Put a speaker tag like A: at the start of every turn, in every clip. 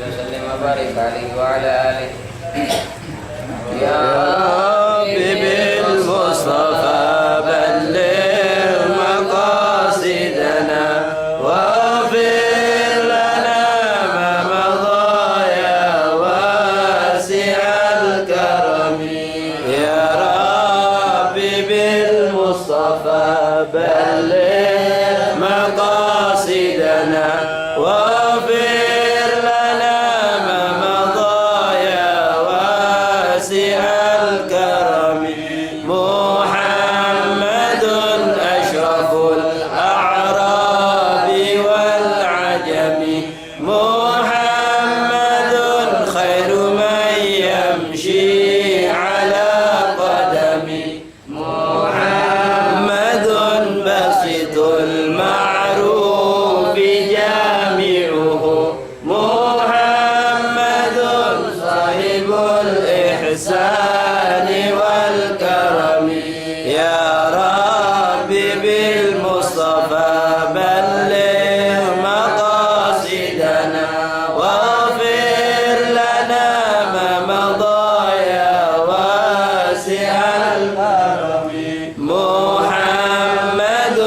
A: وسلم وبارك عليه وعلى آله يا
B: ربي بالمصطفى بلغ مقاصدنا واغفر لنا ما مضى يا واسع الكرم يا ربي بالمصطفى بلغ مقاصدنا واغفر لنا ما مضى يا واسع الكرم محمد أشرف الأعراب والعجم محمد خير من يمشي على قدمه محمد بسيط المعروف جامعه محمد صاحب الإحسان والكرم يا ربي بالمصطفى بلغ مقاصدنا واغفر لنا ما مضى يا واسع الكرم محمد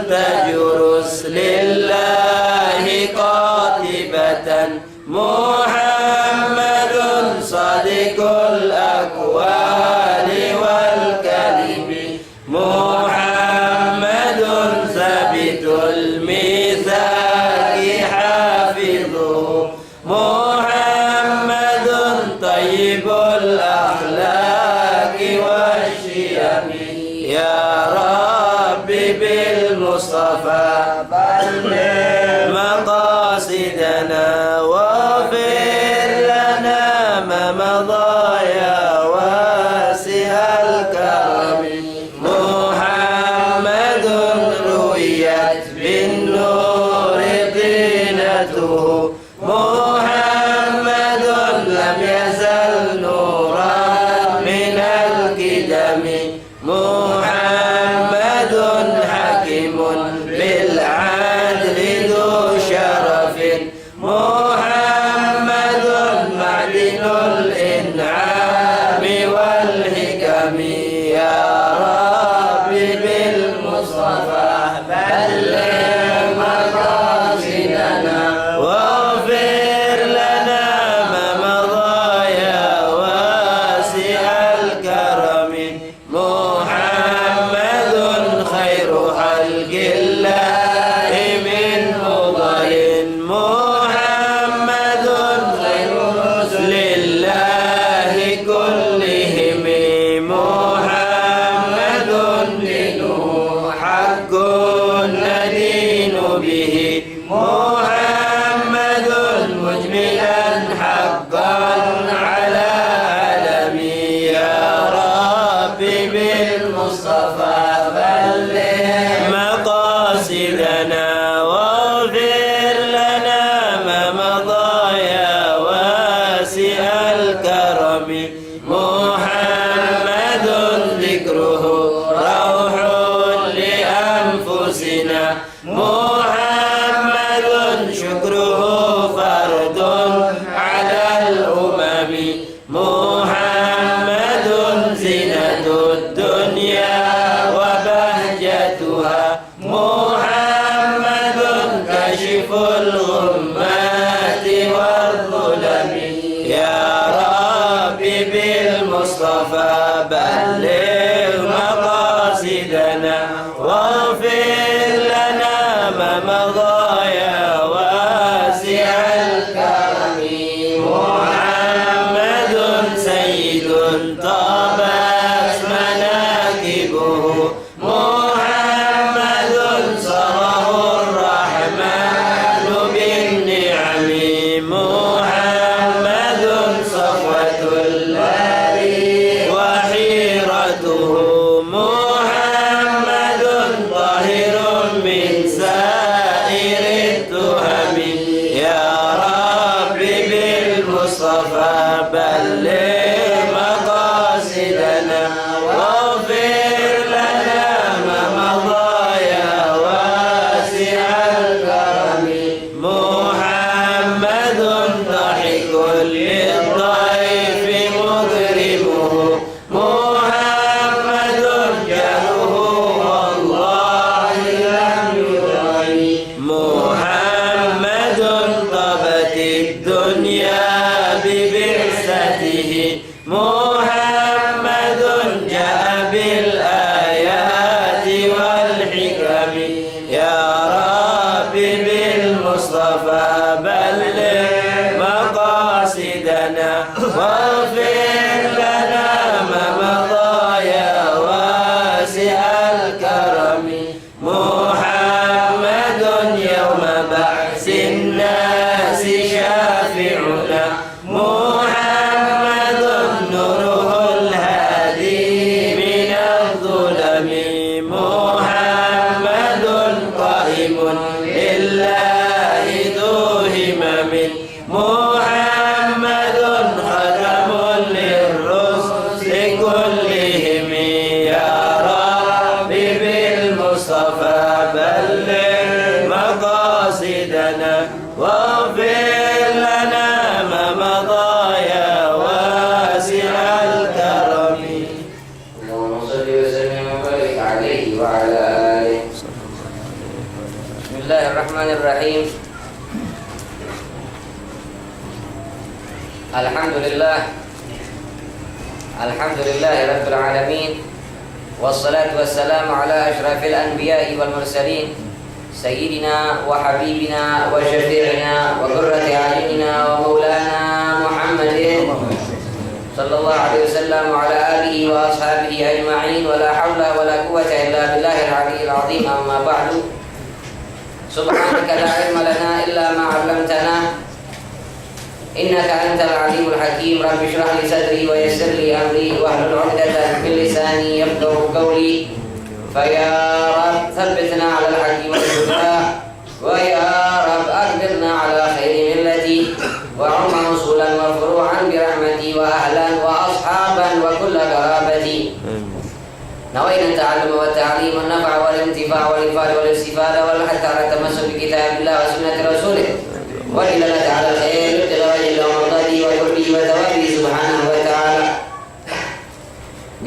B: تاج رسل الله قاطبة محمد صادق الأقوال والكلم محمد ثابت الميثاق حافظه محمد طيب الأخلاق والشيم يا ربي بالمصطفى بلغ مقاصدنا واغفر لنا ما مضى يا واسع الكرم محمد رؤيت بالنور طينته محمد لم يزل نورا من القدم محمد حكيم بالعدل ذو شرف محمد معدن الإنعام والحكم يا ربي بالمصطفى بلغ مقاصدنا واغفر لنا ما مضى يا واسع الكرم محمد خير خلق الله من مضر محمد خير رسل الله كلهم محمد دينه حق ندين به محمد مجملا حقا على عالمي يا ربي بالمصطفى بلغ مقاصدنا واغفر لنا ما مضى يا واسع الكرم محمد ذكره روح لأنفسنا محمد شكره فرد على الأمم محمد زينة الدنيا وبهجتها محمد كاشف الغمات والظلم يا ربي بالمصطفى بلغ مقاصدنا واغفر لنا ما مضى يا واسع الكرم محمد سيد طابت مناكبه محمد يا ربي بالمصطفى بلغ مقاصدنا واغفر لنا ما مضى يا واسع الكرم محمد يوم بعث الناس شافعنا محمد نوره الهادي من الظلم محمد قائم لله ذو همم محمد ختم للرسل كلهم يا ربي بالمصطفى بلغ مقاصدنا واغفر لنا ما مضى يا واسع الكرم
A: اللهم صل وسلم وبارك عليه وعلى آله. بسم الله الرحمن الرحيم. الحمد لله رب العالمين والصلاة والسلام على أشرف الأنبياء والمرسلين سيدنا وحبيبنا وشفيعنا وقرة أعيننا ومولانا محمد صلى الله عليه وسلم وعلى آله وأصحابه أجمعين ولا حول ولا قوة إلا بالله العلي العظيم. أما بعد سبحانك لا علم لنا إلا ما علمتنا إنك أنت العليم الحكيم. رب اشرح لي صدري ويسر لي أمري واحلل عقدة من لساني يفقهوا قولي. فيا رب ثبتنا على الحق والهدى ويا رب أقبلنا على خير ملتي وعم وصولا وفروعا برحمتي وأهلا وأصحابا وكل قرابتي. نوينا التعلم والتعليم والنفع والانتفاع والإفادة والاستفادة والحث على التمسك بكتاب الله وسنة رسوله والدلالة على الخير ابتغاء وجه ومرضاته وقربه وثوابه سبحانه وتعالى.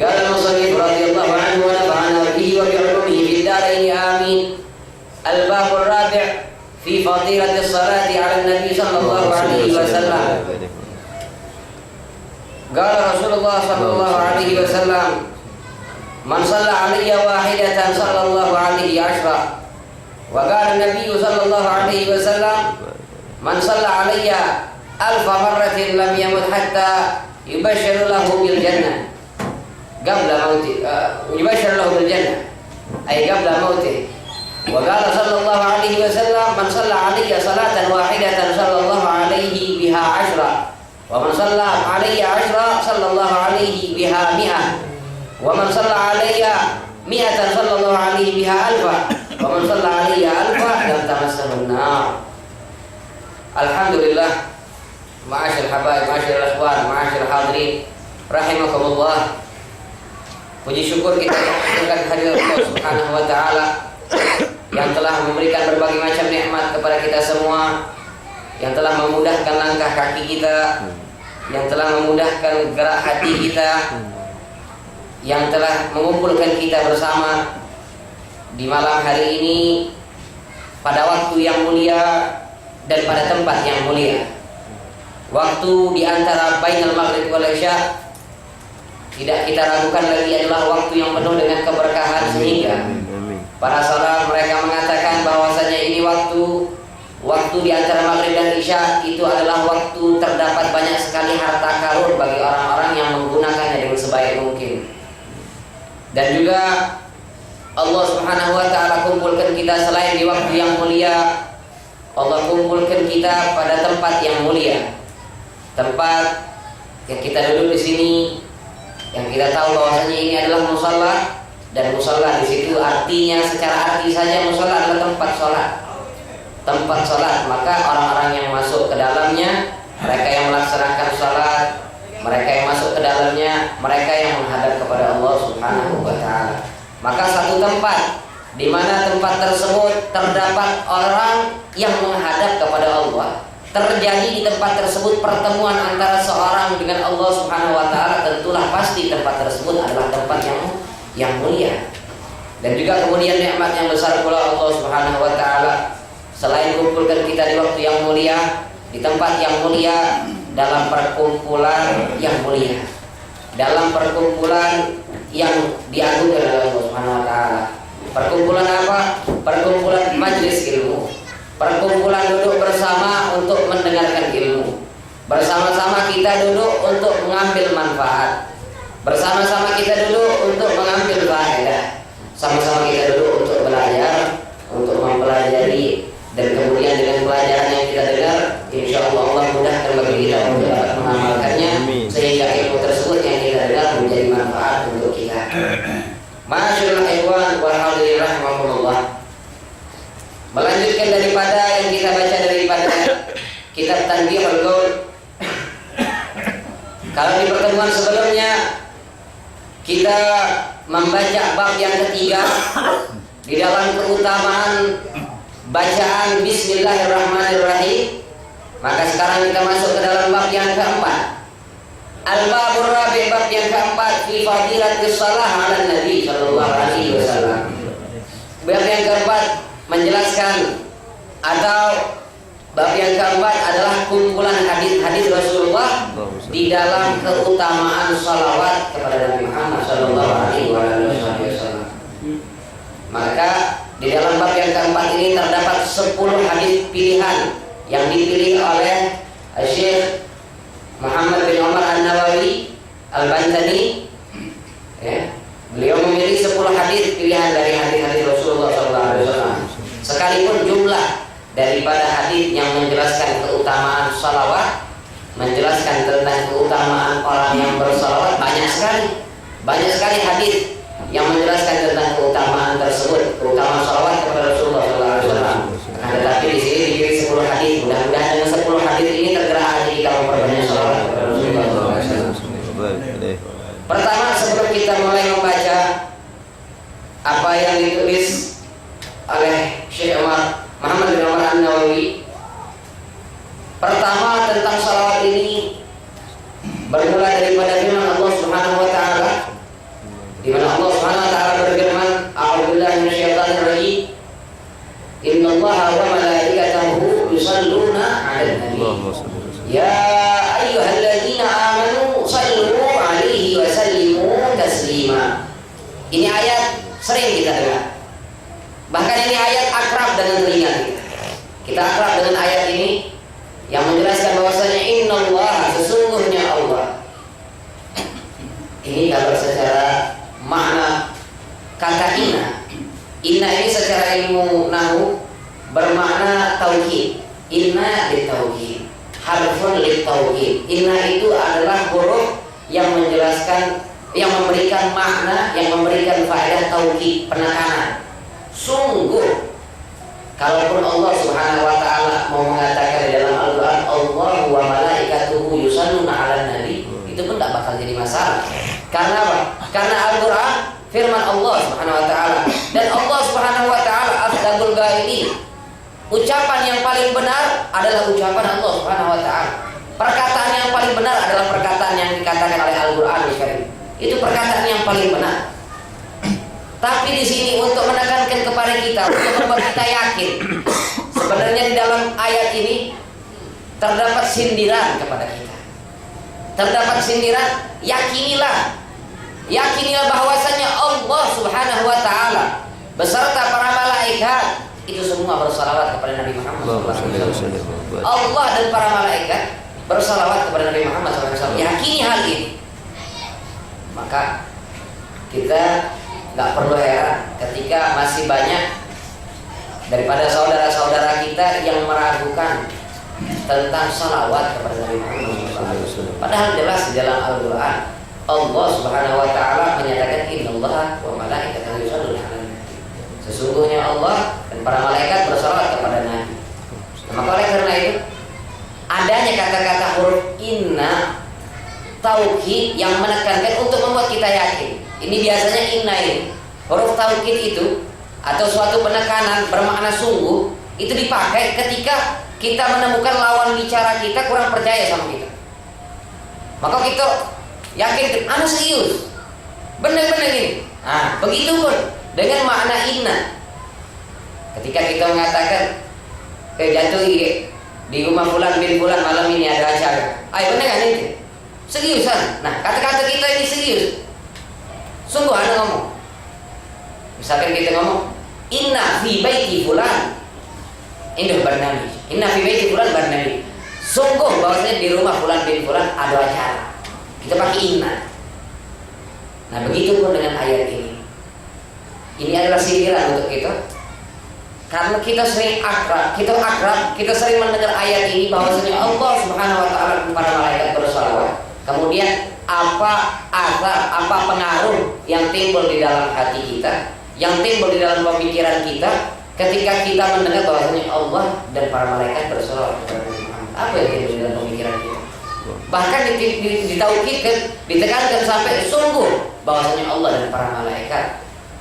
A: قال المصنف رضي الله عنه ونفعنا به وبعلومه في الدارين آمين. الباب الرابع في فضيلة الصلاة على النبي صلى الله عليه وسلم. قال رسول الله صلى الله عليه وسلم: من صلى علي واحدة صلى الله عليه عشرا. وقال النبي صلى الله عليه وسلم: من صلى علي 1000 مرة لم يمت حتى يبشر له بالجنة قبل موته، يبشر له بالجنة أي قبل موته. وقال صلى الله عليه وسلم: من صلى علي صلاة واحدة صلى الله عليه بها 10، ومن صلى علي 10 صلى الله عليه بها 100، ومن صلى علي 100 صلى الله عليه بها 1000، ومن صلى علي 1000 لم تمسه النار. Alhamdulillah, ma'asyil habaib, ma'asyil akhwan, ma'asyil hadirin rahimakumullah. Puji syukur kita mengucapkan kehadirat Allah Subhanahu wa taala yang telah memberikan berbagai macam nikmat kepada kita semua, yang telah memudahkan langkah kaki kita, yang telah memudahkan gerak hati kita, yang telah mengumpulkan kita bersama di malam hari ini pada waktu yang mulia dan pada tempat yang mulia. Waktu di antara bainal maghrib wal isya tidak kita ragukan lagi adalah waktu yang penuh dengan keberkahan, sehingga para salaf mereka mengatakan bahwasanya ini waktu di antara maghrib dan isya itu adalah waktu terdapat banyak sekali harta karun bagi orang-orang yang menggunakannya dengan sebaik mungkin. Dan juga Allah Subhanahu wa taala kumpulkan kita selain di waktu yang mulia, Allah kumpulkan kita pada tempat yang mulia, tempat yang kita duduk di sini, yang kita tahu bahwasanya ini adalah musalla, dan musalla di situ artinya secara arti saja musalla adalah tempat sholat, tempat sholat. Maka orang-orang yang masuk ke dalamnya, mereka yang melaksanakan sholat, mereka yang masuk ke dalamnya, mereka yang menghadap kepada Allah Subhanahu wa taala. Maka satu tempat di mana tempat tersebut terdapat orang yang menghadap kepada Allah, terjadi di tempat tersebut pertemuan antara seorang dengan Allah Subhanahu wa taala, tentulah pasti tempat tersebut adalah tempat yang mulia. Dan juga kemudian nikmat yang besar pula Allah Subhanahu wa taala selain kumpulkan kita di waktu yang mulia, di tempat yang mulia, dalam perkumpulan yang mulia, dalam perkumpulan yang diagungkan oleh Allah Subhanahu wa taala. Perkumpulan apa? Perkumpulan majelis ilmu. Perkumpulan duduk bersama untuk mendengarkan ilmu. Bersama-sama kita duduk untuk mengambil manfaat. Bersama-sama kita duduk untuk mengambil faedah. Sama-sama kita duduk untuk belajar, untuk mempelajari, dan kemudian dengan pelajaran yang kita dengar, insya Allah Allah mudahkan bagi kita untuk dapat mengamalkannya, sehingga ilmu tersebut yang kita dengar menjadi manfaat untuk kita. Masyaallah ikhwan wal hadirin rahimakumullah. Melanjutkan daripada yang kita baca daripada kitab Tanbihul Qaul. Kalau di pertemuan sebelumnya kita membaca bab yang ketiga di dalam keutamaan bacaan Bismillahirrahmanirrahim, maka sekarang kita masuk ke dalam bab yang keempat. Al-Babur Rabi', bab yang keempat, fi fadilatis shalah 'ala Nabi sallallahu alaihi wasallam. Bab yang keempat menjelaskan, atau bab yang keempat adalah kumpulan hadis-hadis Rasulullah di dalam keutamaan salawat kepada Nabi Muhammad sallallahu alaihi wasallam. Maka di dalam bab yang keempat ini terdapat 10 hadis pilihan yang dipilih oleh Syekh Muhammad bin Umar An-Nawawi Al-Bantani. Ya, beliau memilih 10 hadis pilihan dari hadis-hadis Rasulullah SAW. Sekalipun jumlah daripada hadis yang menjelaskan keutamaan salawat, menjelaskan tentang keutamaan orang yang bersalawat banyak sekali. Banyak sekali hadis yang menjelaskan tentang keutamaan tersebut, keutamaan salawat kepada Rasulullah SAW. Tetapi di sini dipilih 10 hadis. Mudah-mudahan dengan 10 hadis ini tergerak hati kita memperbanyak salawat kepada Rasulullah SAW. Pertama, sebelum kita mulai membaca apa yang ditulis oleh Syekh Muhammad bin Umar An-Nawawi, pertama tentang salawat ini bermula daripada firman Allah Subhanahu wa taala, di mana Allah Subhanahu wa taala berfirman, a'udzubillahi minasyaitonir rajim, innallaha wa malaikatahu yusholluna 'alan nabi ya ayyuhalladzina amanu shallu 'alaihi wa sallimu taslima. Ini ayat sering kita dengar. Bahkan ini ayat akrab dengan telinga kita. Kita akrab dengan ayat ini yang menjelaskan bahwasanya innallaha, sesungguhnya Allah. Ini kalau secara makna kata inna ini secara ilmu nahwu bermakna tauhid. Inna litauhid, harfun litauhid. Inna itu adalah huruf yang menjelaskan, yang memberikan makna, yang memberikan faedah tauhid, penekanan. Sungguh, kalaupun Allah Subhanahu wa taala mau mengatakan di dalam Al-Qur'an Allah wa malaikatuhu yusholluna 'alan nabi, itu pun tidak bakal jadi masalah. Karena apa? Karena Al-Qur'an firman Allah Subhanahu wa taala, dan Allah Subhanahu wa taala afdalul ghaibin. Ucapan yang paling benar adalah ucapan Allah Subhanahu wa taala. Perkataan yang paling benar adalah perkataan yang dikatakan oleh Al-Qur'an Al-Karim. Itu perkataan yang paling benar. Tapi di sini untuk menekankan kepada kita, untuk membuat kita yakin, sebenarnya di dalam ayat ini terdapat sindiran kepada kita. Terdapat sindiran, yakinilah bahwasanya Allah Subhanahu wa taala beserta para malaikat itu semua bersalawat kepada Nabi Muhammad SAW. Allah dan para malaikat bersalawat kepada Nabi Muhammad SAW. Yakini hal ini, maka kita nggak perlu heran ketika masih banyak daripada saudara-saudara kita yang meragukan tentang salawat kepada Nabi Muhammad SAW. Padahal jelas di dalam Al-Quran Allah Subhanahu wa taala menyatakan innallaha wa malaikatahu yusholluna 'alan nabi. Sesungguhnya Allah dan para malaikat bersalawat kepada Nabi. Maka oleh karena itu adanya kata-kata huruf inna tauhid yang menekankan untuk membuat kita yakin. Ini biasanya inna ini huruf tauhid itu atau suatu penekanan bermakna sungguh itu dipakai ketika kita menemukan lawan bicara kita kurang percaya sama kita. Maka kita yakin, anu serius, benar-benar ini. Nah, begitu pun dengan makna inna. Ketika kita mengatakan, jatuh di rumah fulan bin fulan malam ini ada acara. Ayo benar kan itu? Seriusan. Nah, kata-kata kita ini serius. Sungguh ada ngomong. Misalkan kita ngomong inna fi baiti fulan indah barnami, inna fi baiti fulan barnami, sungguh bahwasanya di rumah fulan bin fulan ada acara, kita pakai inna. Nah begitu pun dengan ayat ini. Ini adalah sindiran untuk kita, karena kita sering akrab, kita sering mendengar ayat ini bahwasanya Allah Subhanahu wa taala kepada malaikat bersalawat. Kemudian apa asar, apa pengaruh yang timbul di dalam hati kita, yang timbul di dalam pemikiran kita ketika kita mendengar bahwasanya Allah dan para malaikat bersalawat kepada Nabi Muhammad. Apa yang timbul di dalam pemikiran kita? Bahkan ditaukidkan, ditekankan sampai sungguh bahwasanya Allah dan para malaikat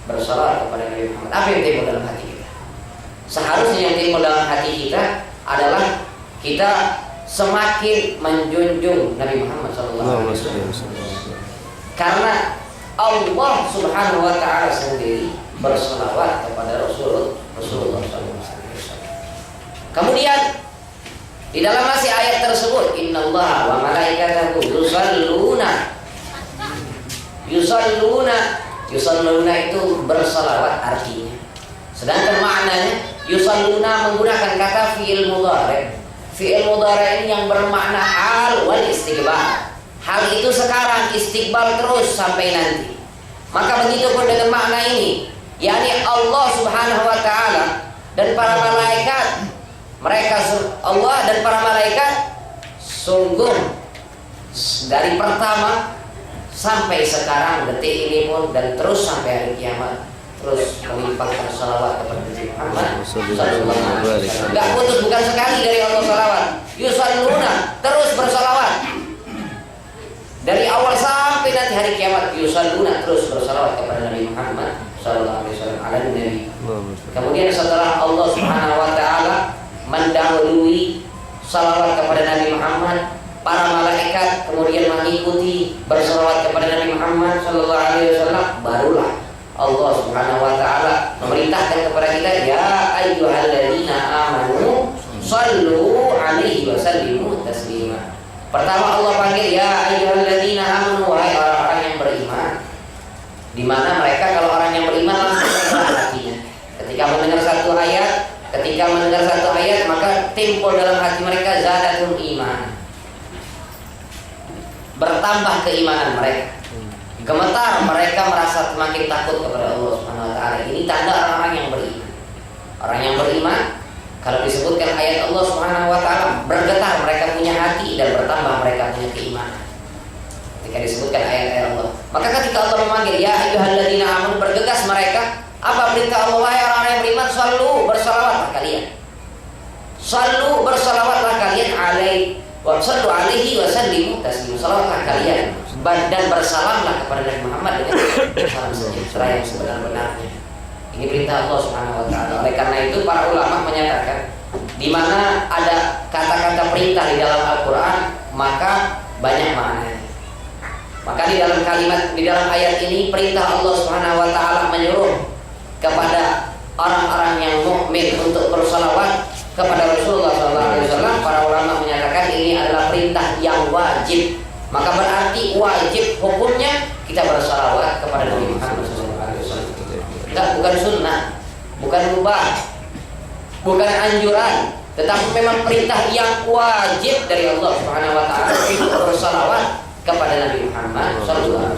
A: bersalawat kepada Nabi Muhammad. Apa yang timbul dalam hati kita? Seharusnya yang timbul dalam hati kita adalah kita semakin menjunjung Nabi Muhammad SAW. Karena Allah Subhanahu wa taala sendiri bersalawat kepada Rasulullah SAW. Kemudian di dalam masih ayat tersebut, innallaha wa malaikatahu yusalluna itu bersalawat artinya. Sedangkan maknanya yusalluna menggunakan kata fi'il mudhari'. Fi'il mudhari' ini yang bermakna hal wal istiqbal. Hal itu sekarang, istiqbal terus sampai nanti. Maka begitu pun dengan makna ini, yakni Allah Subhanahu wa taala dan para malaikat, Allah dan para malaikat sungguh dari pertama sampai sekarang detik ini pun dan terus sampai hari kiamat terus melimpahkan salawat kepada Nabi Muhammad sallallahu alaihi wasallam. Enggak putus, bukan sekali dari Allah salawat. Yusalluna, terus bersalawat. Dari awal sampai nanti hari kiamat, yusalluna, terus bersalawat kepada Nabi Muhammad sallallahu alaihi wasallam ala Nabi. Kemudian setelah Allah Subhanahu wa taala mendahului salawat kepada Nabi Muhammad, para malaikat kemudian mengikuti bersalawat kepada Nabi Muhammad sallallahu alaihi wasallam, barulah Allah Subhanahu wa taala memerintahkan kepada kita, ya ayyuhalladzina amanu shallu alaihi wa sallimu taslima. Pertama Allah panggil ya ayyuhalladzina amanu, wahai orang-orang yang beriman. Di mana mereka kalau orang yang beriman langsung bergerak hatinya. Ketika mendengar satu ayat maka timbul dalam hati mereka zadatul iman. Bertambah keimanan mereka. Gemetar, mereka merasa semakin takut kepada Allah Subhanahu wa taala. Ini tanda orang-orang yang beriman. Orang yang beriman kalau disebutkan ayat Allah Subhanahu wa taala bergetar, mereka punya hati dan bertambah mereka punya keimanan. Ketika disebutkan ayat-ayat Allah, maka ketika Allah memanggil ya ayyuhalladzina amanu, bergegas mereka. Apa perintah Allah? Wahai orang-orang yang beriman, sallu, bersalawatlah kalian. Sallu, bersalawatlah kalian alaihi wa sallu alaihi wa sallimu taslima. Salawatlah kalian dan bersalamlah kepada Nabi Muhammad dengan salam sejahtera yang sebenar-benarnya. Ini perintah Allah Subhanahu wa taala. Oleh karena itu para ulama menyatakan di mana ada kata-kata perintah di dalam Al-Qur'an, maka banyak maknanya. Maka di dalam ayat ini perintah Allah Subhanahu wa taala menyuruh kepada orang-orang yang mukmin untuk bersalawat kepada Rasulullah SAW. Para ulama menyatakan ini adalah perintah yang wajib. Maka berarti wajib hukumnya kita bersalawat kepada Nabi Muhammad SAW. Enggak, bukan sunnah, bukan mubah, bukan anjuran, tetapi memang perintah yang wajib dari Allah Subhanahu wa taala untuk bersalawat kepada Nabi Muhammad SAW.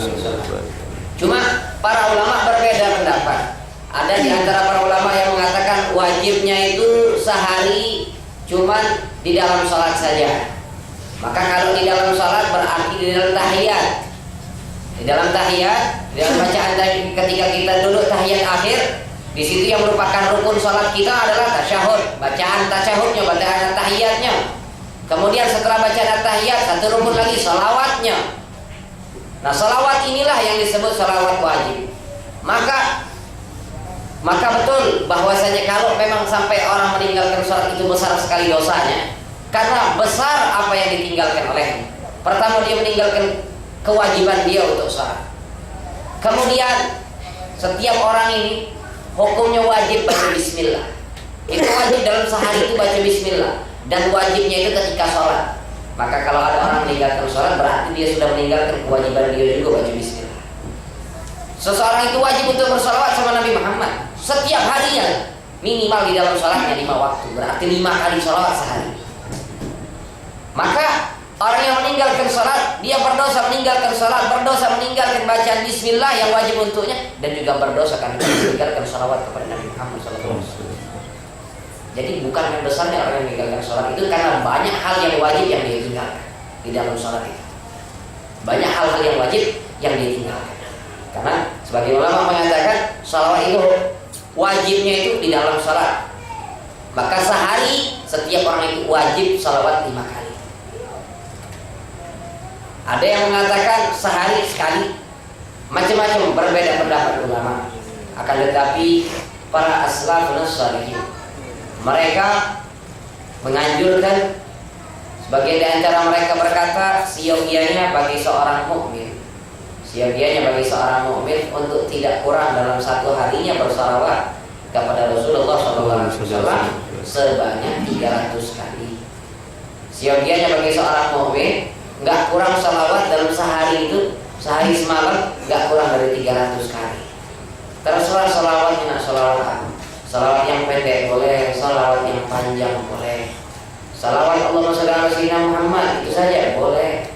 A: Cuma para ulama berbeda pendapat. Ada di antara para ulama yang mengatakan wajibnya itu sehari cuman di dalam sholat saja. Maka kalau di dalam sholat berarti di dalam tahiyat. Di dalam tahiyat, di dalam bacaan ketika kita duduk tahiyat akhir, di situ yang merupakan rukun sholat kita adalah tasyahud, bacaan tasyahudnya, bacaan tahiyatnya. Kemudian setelah bacaan tahiyat, satu rukun lagi salawatnya. Nah, salawat inilah yang disebut salawat wajib. Maka betul bahwasanya kalau memang sampai orang meninggalkan sholat itu besar sekali dosanya. Karena besar apa yang ditinggalkan olehnya. Pertama, dia meninggalkan kewajiban dia untuk sholat. Kemudian setiap orang ini hukumnya wajib baca bismillah. Itu wajib dalam sehari itu baca bismillah. Dan wajibnya itu ketika sholat. Maka kalau ada orang meninggalkan sholat berarti dia sudah meninggalkan kewajiban dia juga baca bismillah. Seseorang itu wajib untuk bersalawat sama Nabi Muhammad setiap harinya, minimal di dalam salatnya 5 waktu, berarti 5 kali salawat sehari. Maka orang yang meninggalkan salat, dia berdosa meninggalkan salat, berdosa meninggalkan bacaan bismillah yang wajib untuknya, dan juga berdosa karena meninggalkan salawat kepada Nabi Muhammad SAW. Jadi bukan yang besarnya orang yang meninggalkan salat itu, karena banyak hal yang wajib yang dia tinggalkan di dalam salat itu. Banyak hal-hal yang wajib yang dia tinggalkan. Karena sebagai ulama mengatakan salawat itu wajibnya itu di dalam salat. Maka sehari setiap orang itu wajib salawat 5 kali. Ada yang mengatakan sehari sekali. Macam-macam, berbeda pendapat ulama. Akan tetapi para aslafun shalihin, mereka menganjurkan, sebagian di antara mereka berkata siogianya bagi seorang mukmin, siogianya bagi seorang mukmin untuk tidak kurang dalam satu harinya bersalawat kepada Rasulullah SAW sebanyak 300 kali. Siogianya bagi seorang mukmin nggak kurang salawat dalam sehari itu, sehari semalam nggak kurang dari 300 kali. Terserah salawatnya, salawat apa? Salawat yang pendek boleh, salawat yang panjang boleh. Salawat Allahumma shalli ala sayyidina Muhammad itu saja boleh.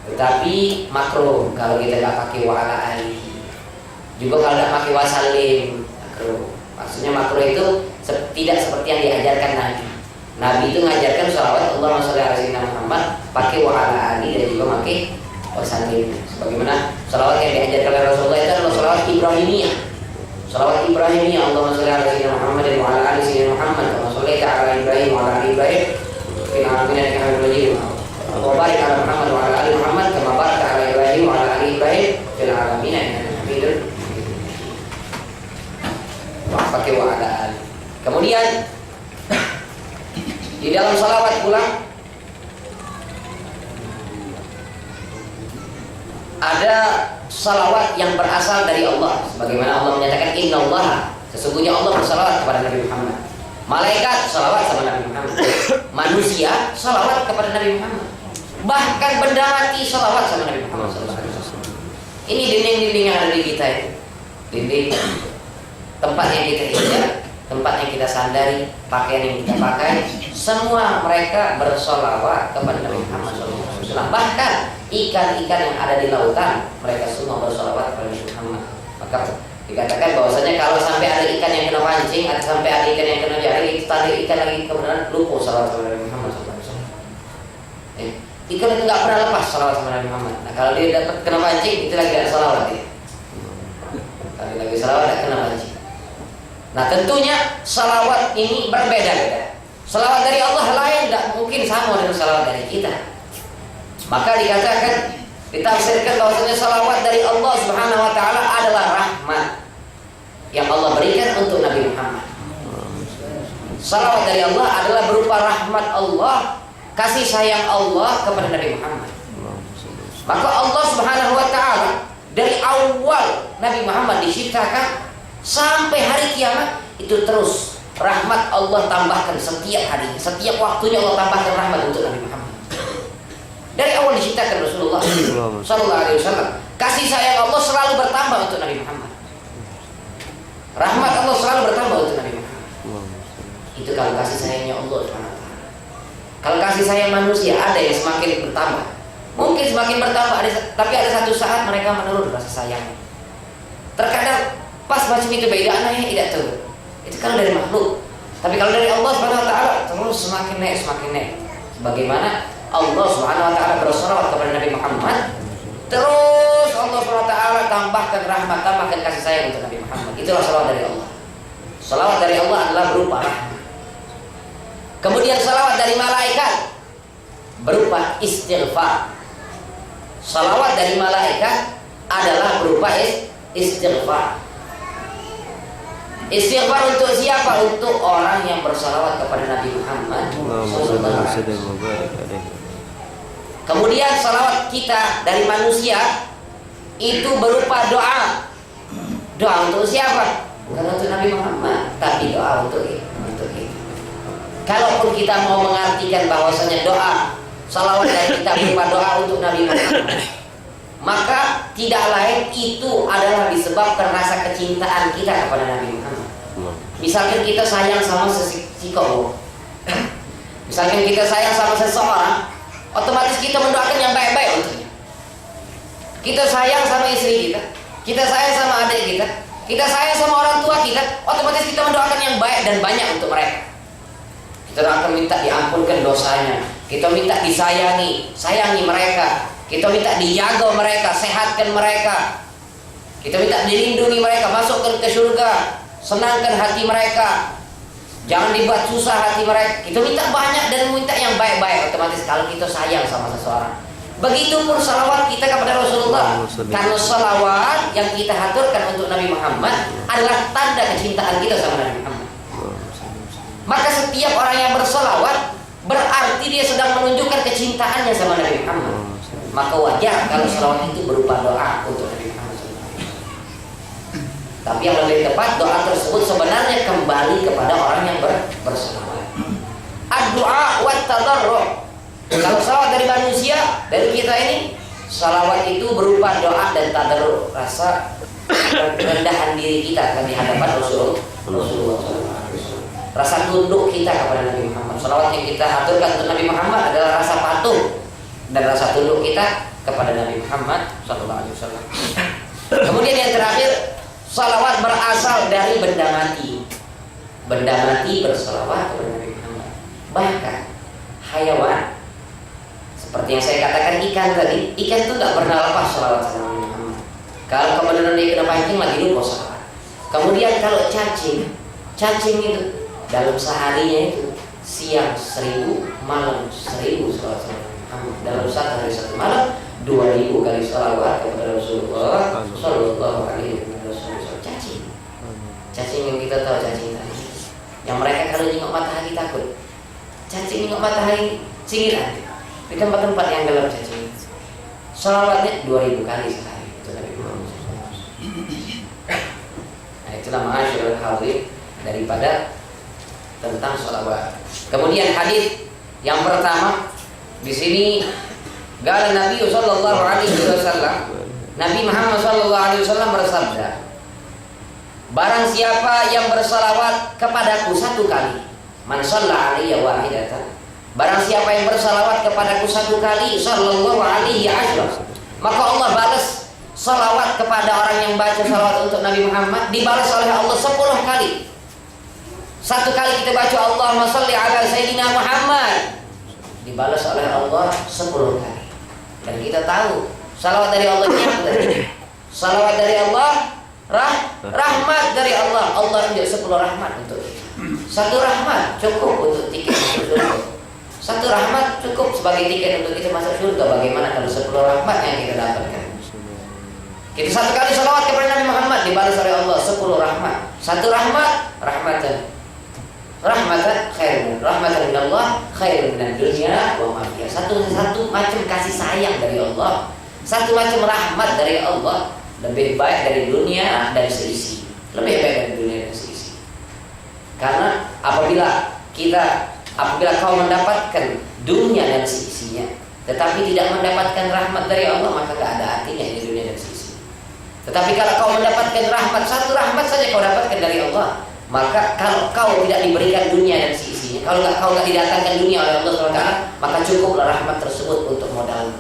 A: Tetapi makruh kalau kita nggak pakai wa ala alihi. Juga kalau nggak pakai wasallim makruh. Maksudnya makruh itu tidak seperti yang diajarkan Nabi. Nabi itu mengajarkan salawat Allahumma shalli ala sayyidina Muhammad pakai wa ala alihi dan juga pakai wasallim. Sebagaimana salawat yang diajarkan oleh Rasulullah itu adalah salawat Ibrahimiyah. Salawat Ibrahimiyah, Allahumma shalli ala sayyidina Muhammad wa ala ali sayyidina Muhammad kama shallaita ala Ibrahim wa ala ali Ibrahim fil alamin innaka Hamidum Majid. Wa barik ala Muhammad wa ala ali Muhammad kama barakta ala Ibrahim wa ala ali Ibrahim fil alamin innaka Hamidum Majid. Pakai wa ala ali. Kemudian di dalam salawat pula ada salawat yang berasal dari Allah, sebagaimana Allah menyatakan innallaha, sesungguhnya Allah bersalawat kepada Nabi Muhammad. Malaikat salawat sama Nabi Muhammad. Manusia salawat kepada Nabi Muhammad. Bahkan benda mati salawat sama Nabi Muhammad SAW. Ini dinding-dinding yang ada di kita itu, dinding tempat yang kita injak, tempat yang kita sandari, pakaian yang kita pakai, semua mereka bersolawat kepada Nabi Muhammad SAW. Bahkan ikan-ikan yang ada di lautan, mereka semua bersolawat kepada Nabi Muhammad. Maka dikatakan bahwasanya kalau sampai ada ikan yang kena pancing, atau sampai ada ikan yang kena jaring, itu tadi ikan lagi kemudian lupa salawat kepada Nabi Muhammad SAW. Ikan itu nggak pernah lepas salawat kepada Nabi Muhammad. Nah kalau dia dapat kena pancing, itu lagi ada salawat dia. Kalau lagi salawat tidak kena pancing. Nah tentunya salawat ini berbeda-beda. Salawat dari Allah lain tidak mungkin sama dengan salawat dari kita. Maka dikatakan, ditafsirkan bahwasanya salawat dari Allah Subhanahu wa taala adalah rahmat yang Allah berikan untuk Nabi Muhammad. Salawat dari Allah adalah berupa rahmat Allah, kasih sayang Allah kepada Nabi Muhammad. Maka Allah Subhanahu wa taala dari awal Nabi Muhammad diciptakan sampai hari kiamat itu terus rahmat Allah tambahkan setiap hari, setiap waktunya Allah tambahkan rahmat untuk Nabi Muhammad. Dari awal diciptakan Rasulullah Sallallahu Alaihi Wasallam, kasih sayang Allah selalu bertambah untuk Nabi Muhammad. Rahmat Allah selalu bertambah untuk Nabi Muhammad. Itu kalau kasih sayangnya Allah SWT. Kalau kasih sayang manusia ada yang semakin bertambah, mungkin semakin bertambah, tapi ada satu saat mereka menurun rasa sayangnya. Terkadang pas macam itu beda anaknya tidak turun. Itu kalau dari makhluk. Tapi kalau dari Allah Subhanahu Wa Taala terus semakin naik, semakin naik. Sebagaimana Allah Subhanahu Wa Taala bersalawat kepada Nabi Muhammad, terus Allah Subhanahu Wa Taala tambahkan rahmat, tambahkan kasih sayang untuk Nabi Muhammad. Itulah salawat dari Allah. Salawat dari Allah adalah berupa rahmat. Kemudian salawat dari malaikat berupa istighfar. Salawat dari malaikat adalah berupa istighfar. Istighfar untuk siapa? Untuk orang yang bersalawat kepada Nabi Muhammad. Kemudian salawat kita dari manusia itu berupa doa. Doa untuk siapa? Bukan untuk Nabi Muhammad, tapi doa untuk kita. Kalaupun kita mau mengartikan bahwasanya doa salawat dari kita berupa doa untuk Nabi Muhammad, maka tidak lain itu adalah disebabkan rasa kecintaan kita kepada Nabi Muhammad. Misalkan kita sayang sama seseorang, misalkan kita sayang sama seseorang, otomatis kita mendoakan yang baik-baik untuknya. Kita sayang sama istri kita sayang sama adik kita sayang sama orang tua kita, otomatis kita mendoakan yang baik dan banyak untuk mereka. Kita akan minta diampunkan dosanya, kita minta sayangi mereka, kita minta dijaga mereka, sehatkan mereka, kita minta dilindungi mereka, masukkan ke surga, senangkan hati mereka, jangan dibuat susah hati mereka. Kita minta banyak dan minta yang baik-baik. Otomatis kalau kita sayang sama seseorang, begitupun salawat kita kepada Rasulullah. Karena salawat yang kita haturkan untuk Nabi Muhammad adalah tanda kecintaan kita sama Nabi Muhammad. Maka setiap orang yang bersalawat berarti dia sedang menunjukkan kecintaannya sama Nabi Muhammad. Maka wajar kalau salawat itu berupa doa untuk Nabi Muhammad. Tapi yang lebih tepat, doa tersebut sebenarnya kembali kepada orang yang bersalawat. Ad-du'a wat tadarru'. Kalau salawat dari manusia, dari kita ini, salawat itu berupa doa dan tadarru', rasa rendahan diri kita di hadapan Rasulullah. Rasa tunduk kita kepada Nabi Muhammad. Salawat yang kita aturkan untuk Nabi Muhammad adalah rasa patuh dan rasa tunduk kita kepada Nabi Muhammad SAW. Kemudian yang terakhir, salawat berasal dari benda mati. Benda mati bersalawat kepada Nabi Muhammad. Bahkan hayawan, seperti yang saya katakan ikan tadi, ikan itu nggak pernah lepas salawat sama Nabi Muhammad. Kalau kemudian dia kena pancing lagi lupa salawat. Kemudian kalau cacing itu dalam seharinya itu siang 1000, malam 1000 salawat sama Nabi Muhammad. Dalam satu hari satu malam 2000 kali salawat kepada Rasulullah Sallallahu Alaihi Wasallam. Cacing yang kita tahu, cacing tadi, yang mereka kalau nengok matahari takut. Cacing nengok matahari singiran di tempat-tempat yang gelap cacing. Salawatnya 2000 kali sehari itu Nabi Muhammad. Nah, itulah ma'asyiral hadirin daripada tentang salawat. Kemudian hadis yang pertama di sini, qala Nabi sallallahu alaihi wasallam, Nabi Muhammad sallallahu alaihi wasallam bersabda, barang siapa yang bersalawat kepadaku satu kali, man shalla alayya wahidatan, barang siapa yang bersalawat kepadaku satu kali, sallallahu alaihi wasallam, maka Allah balas salawat kepada orang yang baca salawat untuk Nabi Muhammad, dibalas oleh Allah 10 kali. Satu kali kita baca Allahumma sholli ala Sayyidina Muhammad, dibalas oleh Allah 10 kali. Dan kita tahu salawat dari Allah ini apa tadi? Salawat dari Allah, rahmat dari Allah. Allah tunjuk 10 rahmat untuk kita. Satu rahmat cukup untuk tiket masuk surga. Satu rahmat cukup sebagai tiket untuk kita masuk surga. Bagaimana kalau 10 rahmat yang kita dapatkan? Kita satu kali salawat kepada Nabi Muhammad, dibalas oleh Allah 10 rahmat. Satu rahmat, rahmatan khairun, rahmatan minallah khairun minad dunya wa ma fiha. Satu macam kasih sayang dari Allah, satu macam rahmat dari Allah, lebih baik dari dunia dan seisi. Lebih baik dari dunia dan seisi. Karena apabila kau mendapatkan dunia dan seisinya, tetapi tidak mendapatkan rahmat dari Allah, maka tidak ada artinya di dunia dan seisi. Tetapi kalau kau mendapatkan rahmat, satu rahmat saja kau dapatkan dari Allah, maka kalau kau tidak diberikan dunia dan seisinya, kalau kau tidak didatangkan dunia oleh Allah SWT, maka cukuplah rahmat tersebut untuk modal.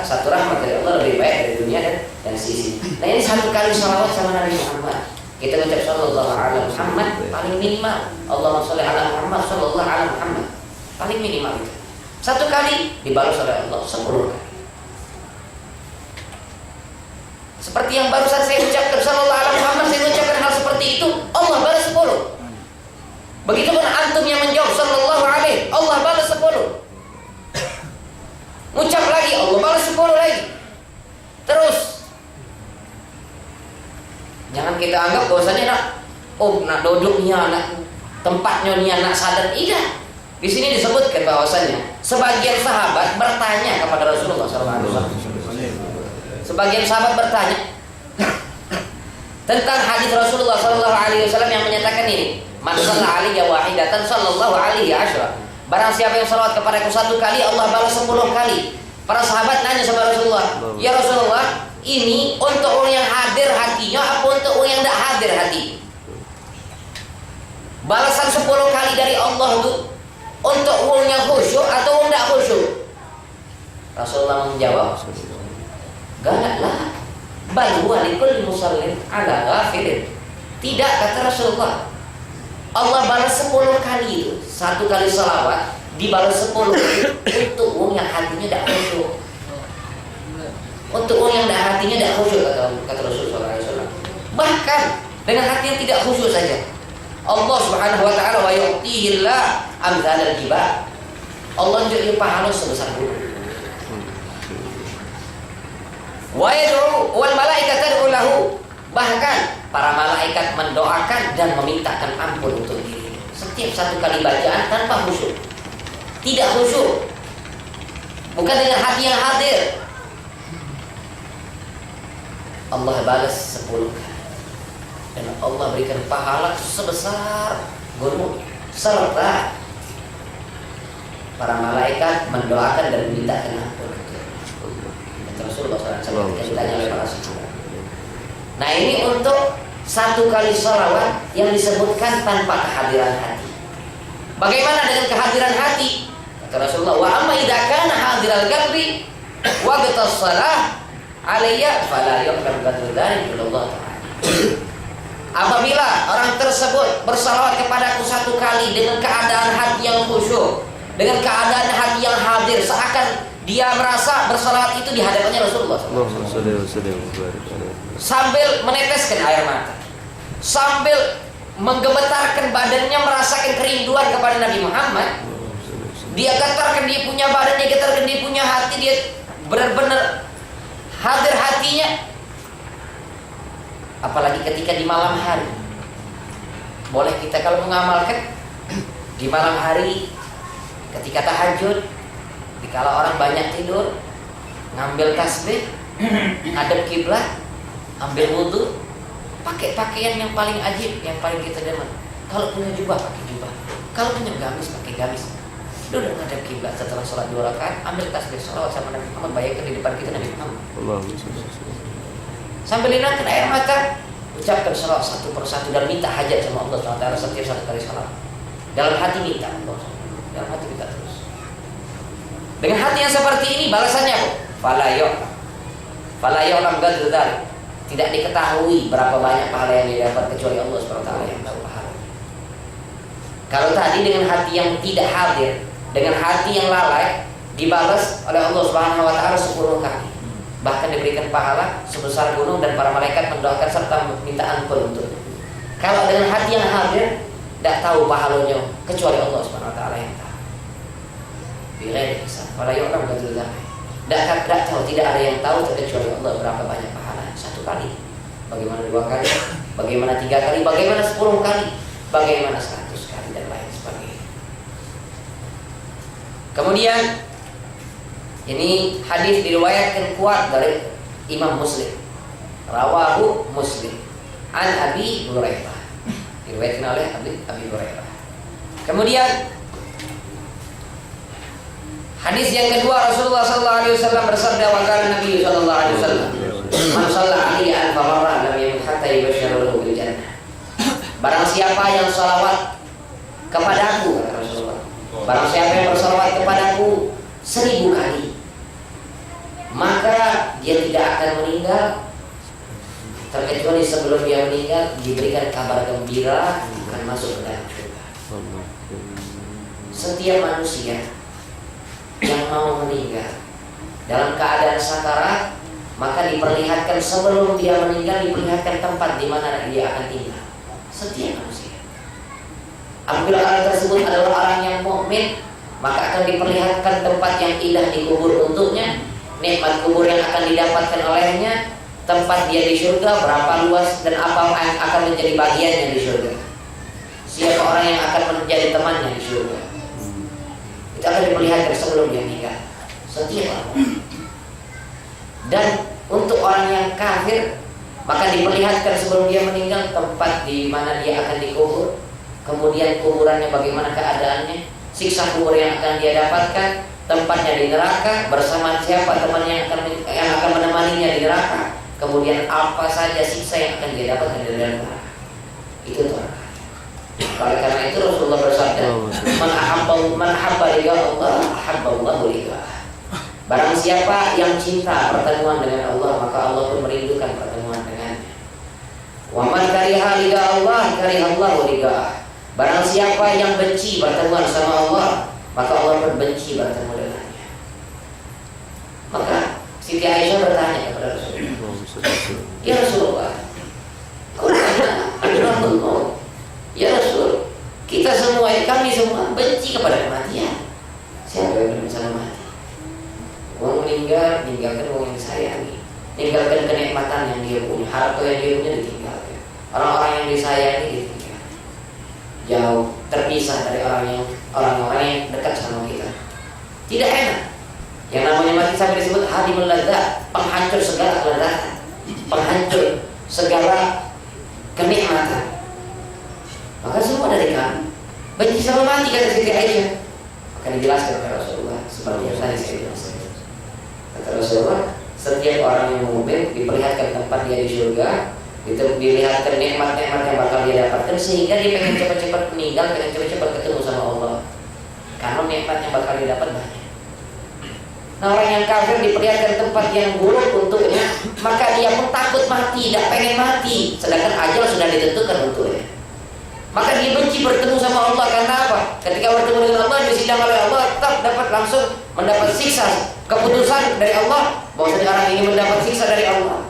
A: Satu rahmat dari Allah lebih baik dari dunia dan seisinya. Nah, ini satu kali salawat sama Nabi Muhammad. Kita ucap sallallahu alaihi Muhammad paling minimal. Allahumma sholli ala Muhammad sallallahu alaihi Muhammad paling minimal itu. Satu kali dibalas oleh Allah 10 kali. Seperti yang barusan saya ucapkan sallallahu alaihi Muhammad, saya ucapkan hal seperti itu, Allah balas 10. Begitupun antum yang menjawab sallallahu alaihi, Allah balas 10. Ucap lagi, Allah balas 10 lagi. Terus jangan kita anggap bahwasanya nak duduknya, nak tempatnya dia nak sadar. Tidak. Di sini disebutkan bahwasanya sebagian sahabat bertanya kepada Rasulullah SAW. Sebagian sahabat bertanya tentang hadis Rasulullah SAW yang menyatakan ini, man shalla alayya wahidatan sallallahu alaihi wasallam. Barang siapa yang salawat kepadaku satu kali, Allah balas 10 kali. Para sahabat nanya sama Rasulullah, "Ya Rasulullah, ini untuk orang yang hadir hatinya apa untuk orang yang tidak hadir hati?" Balasan 10 kali dari Allah itu untuk orang yang khusyuk atau orang tidak khusyuk? Rasulullah menjawab, "Galaklah, bal huwa likulli musallin ala ghafilin." Tidak, kata Rasulullah. Allah balas 10 kali itu. 1 kali salawat dibalas 10 untuk orang yang hatinya tidak khusyuk. Untuk orang yang tidak hatinya tidak khusyuk, kata Rasulullah SAW. Bahkan dengan hati yang tidak khusyuk saja, Allah Subhanahu wa taala wa yu'tihillah amsalal jibal. Allah menjadi pahala sebesar gunung. Wa yad'u wal malaikatu tad'u lahu. Bahkan para malaikat mendoakan dan memintakan ampun untuk dirinya. Setiap 1 kali bacaan tanpa khusyuk. Tidak khusyuk. Bukan dengan hati yang hadir. Allah balas 10 kali. Dan Allah berikan pahala sebesar gunung. Serta para malaikat mendoakan dan memintakan ampun. Rasulullah SAW ketika ditanya oleh para sahabat. Nah, ini untuk 1 kali sholawat yang disebutkan tanpa kehadiran hati. Bagaimana dengan kehadiran hati? Kata Rasulullah, "Wa amma idza kana hadiral qalbi wa qatassalah alayya fala yuqbal dzalik Allah Ta'ala." Apabila orang tersebut bersalawat kepadaku 1 kali dengan keadaan hati yang khusyuk, dengan keadaan hati yang hadir, seakan dia merasa bersalawat itu di hadapannya Rasulullah sambil meneteskan air mata, sambil menggemetarkan badannya, merasakan kerinduan kepada Nabi Muhammad. Dia getarkan dia punya badan, dia getarkan dia punya hati, dia benar-benar hadir hatinya. Apalagi ketika di malam hari. Boleh kita kalau mengamalkan di malam hari ketika tahajud, kalau orang banyak tidur, ngambil tasbih, ngadep kiblat, ambil wudu, pakai pakaian yang paling ajib, yang paling kita demen. Kalau punya jubah, pakai jubah. Kalau punya gamis, pakai gamis. Duduk ngadep kiblat setelah sholat 2 rakaat, ambil tasbih, sholawat sama Nabi Muhammad, bayangkan di depan kita Nabi Muhammad. Sambil linakan air mata, ucapkan sholawat 1 persatu dan minta hajat sama Allah SWT setiap 1 kali sholat. Dalam hati minta Allah, dalam hati minta terus. Dengan hati yang seperti ini balasannya apa? Fala yu'lam qadru dzalik. Tidak diketahui berapa banyak pahala yang didapat kecuali Allah SWT yang tahu pahala. Kalau tadi dengan hati yang tidak hadir, dengan hati yang lalai, dibalas oleh Allah Subhanahu wa taala 10 kali. Bahkan diberikan pahala sebesar gunung dan para malaikat mendoakan serta meminta ampun untuknya. Kalau dengan hati yang hadir, tidak tahu pahalanya kecuali Allah Subhanahu wa taala yang tahu. Fala yu'lam qadru dzalik. Tidak tahu, tidak ada yang tahu kecuali Allah berapa banyak pahala. 1 kali, bagaimana 2 kali, bagaimana 3 kali, bagaimana 10 kali, bagaimana 100 kali dan lain sebagainya. Kemudian ini hadis diriwayatkan kuat dari Imam Muslim. Rawahu Muslim an Abi Hurairah. Diriwayatkan oleh Abi Hurairah. Kemudian hadis yang kedua, Rasulullah sallallahu alaihi wasallam bersabda, wa qala Nabi sallallahu alaihi wasallam, "Man shalla alaihi alfa marrah lam yamut hatta yubashshiru lahu bil jannah." Barang siapa yang salawat kepadaku, kata Rasulullah, barang siapa yang bersalawat kepadaku 1000 kali, maka dia tidak akan meninggal terkecuali sebelum dia meninggal diberikan kabar gembira akan masuk ke dalam surga. Setiap manusia yang mau meninggal dalam keadaan sakarat, maka diperlihatkan sebelum dia meninggal, diperlihatkan tempat di mana dia akan tinggal. Setiap manusia. Apabila orang tersebut adalah orang yang mukmin, maka akan diperlihatkan tempat yang indah di kubur untuknya, nikmat kubur yang akan didapatkan olehnya, tempat dia di surga berapa luas dan apa yang akan menjadi bagiannya di surga. Siapa orang yang akan menjadi temannya di surga, itu akan diperlihatkan sebelum dia meninggal. Setiap orang. Dan untuk orang yang kafir, maka diperlihatkan sebelum dia meninggal tempat di mana dia akan dikubur, kemudian kuburannya bagaimana keadaannya, siksa kubur yang akan dia dapatkan, tempatnya di neraka, bersama siapa teman yang akan menemaninya di neraka, kemudian apa saja siksa yang akan dia dapatkan dari neraka. Itu tuh. Oleh karena itu Rasulullah bersabda, man ahabba liqa Allah, ahabba Allahu liqa'ah. Barang siapa yang cinta pertemuan dengan Allah, maka Allah pun merindukan pertemuan dengannya. Wa man kariha liqa Allah, kariha Allahu liqa'ah. Barang siapa yang benci bertemuan sama Allah, maka Allah pun benci bertemu dengannya. Maka Siti Aisyah bertanya kepada Rasulullah, ya Rasulullah, ya Rasul, kita semua, kami semua benci kepada kematian. Siapa yang bisa mati? Orang meninggal, meninggalkan orang yang disayangi, meninggalkan kenikmatan yang dia punya, harta yang dia punya ditinggalkan, orang-orang yang disayangi ditinggalkan, jauh terpisah dari orang-orang yang dekat sama kita. Tidak enak. Yang namanya mati sampai disebut hadimul ladzat, penghancur segala kelezatan, penghancur segala kenikmatan. Maka semua dari kami benci sama mati, kata Siti Aisyah. Akan dijelaskan oleh Rasulullah seperti yang tadi saya jelaskan. Kata Rasulullah, setiap orang yang mukmin diperlihatkan tempat dia di surga, dilihatkan nikmat-nikmat yang bakal dia dapatkan, sehingga dia pengen cepat-cepat meninggal, pengen cepat-cepat ketemu sama Allah, karena nikmat yang bakal dia dapat banyak. Nah, orang yang kafir diperlihatkan tempat yang buruk untuknya, maka dia pun takut mati, tidak pengen mati, sedangkan ajal sudah ditentukan untuknya. Maka dia benci bertemu sama Allah. Karena apa? Ketika bertemu dengan Allah, disidang oleh Allah, tetap dapat langsung mendapat siksa, keputusan dari Allah bahwa orang ini mendapat siksa dari Allah.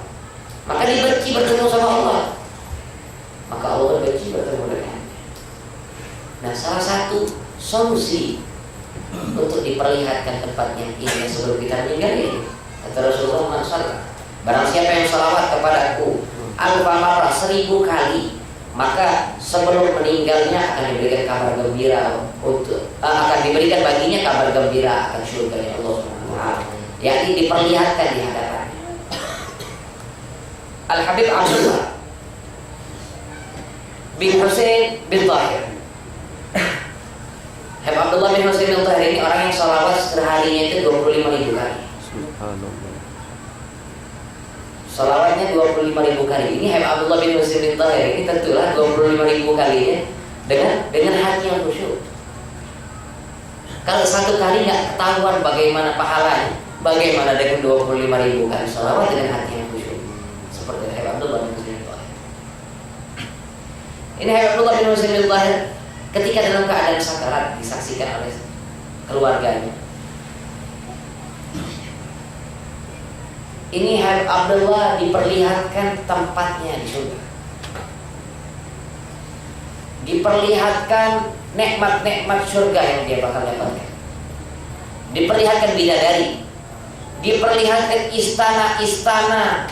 A: Maka dia benci bertemu sama Allah, maka Allah benci bertemu dengannya. Nah, salah satu solusi untuk diperlihatkan tempat yang indah sebelum kita meninggal ini, kata Rasulullah SAW, barang siapa yang salawat kepadaku alfa marrah, 1000 kali, maka sebelum meninggalnya akan diberikan kabar gembira akan diberikan baginya kabar gembira akan surga Allah SWT, yakni diperlihatkan di hadapannya. Al-Habib Abdullah bin Husain bin Tahir. Habib Abdullah bin Husain bin Tahir ini orang yang salawat seharinya itu 25.000 kali. Subhanallah. Salawatnya 25.000 kali. Ini Habib Abdullah bin Husain bin Tahir ini tentulah 25.000 kalinya dengan hati yang khusyuk. Kalau satu kali nggak ketahuan bagaimana pahalanya, bagaimana dengan 25.000 kali salawat dengan hati yang khusyuk? Seperti Habib Abdullah bin Husain bin Tahir. Ini Habib Abdullah bin Husain bin Tahir ketika dalam keadaan sakarat disaksikan oleh keluarganya. Ini Habib Abdullah diperlihatkan tempatnya di surga, diperlihatkan nikmat-nikmat surga yang dia bakal dapatkan, diperlihatkan bidadari, diperlihatkan istana-istana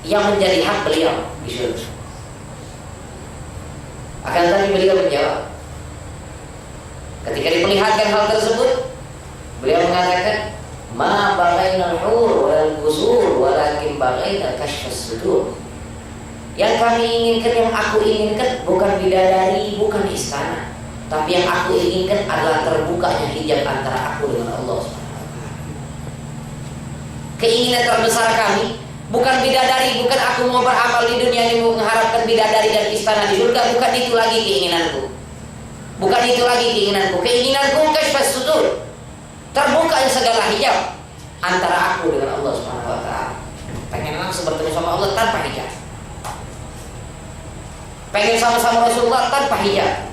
A: yang menjadi hak beliau di surga. Akan tetapi beliau menjawab, ketika diperlihatkan hal tersebut, beliau mengatakan, ma bagainal hur wal qusur walakin bagainal kashfas sudur. Yang kami inginkan, yang aku inginkan bukan bidadari, bukan istana, tapi yang aku inginkan adalah terbukanya hijab antara aku dengan Allah SWT. Keinginan terbesar kami bukan bidadari, bukan aku mau beramal di dunia ini mengharapkan bidadari dan istana di surga, bukan itu lagi keinginanku. Bukan itu lagi keinginanku. Keinginanku kashfas sudur, terbukanya segala hijab antara aku dengan Allah SWT. Pengen langsung bertemu sama Allah tanpa hijab, pengen sama-sama Rasulullah tanpa hijab.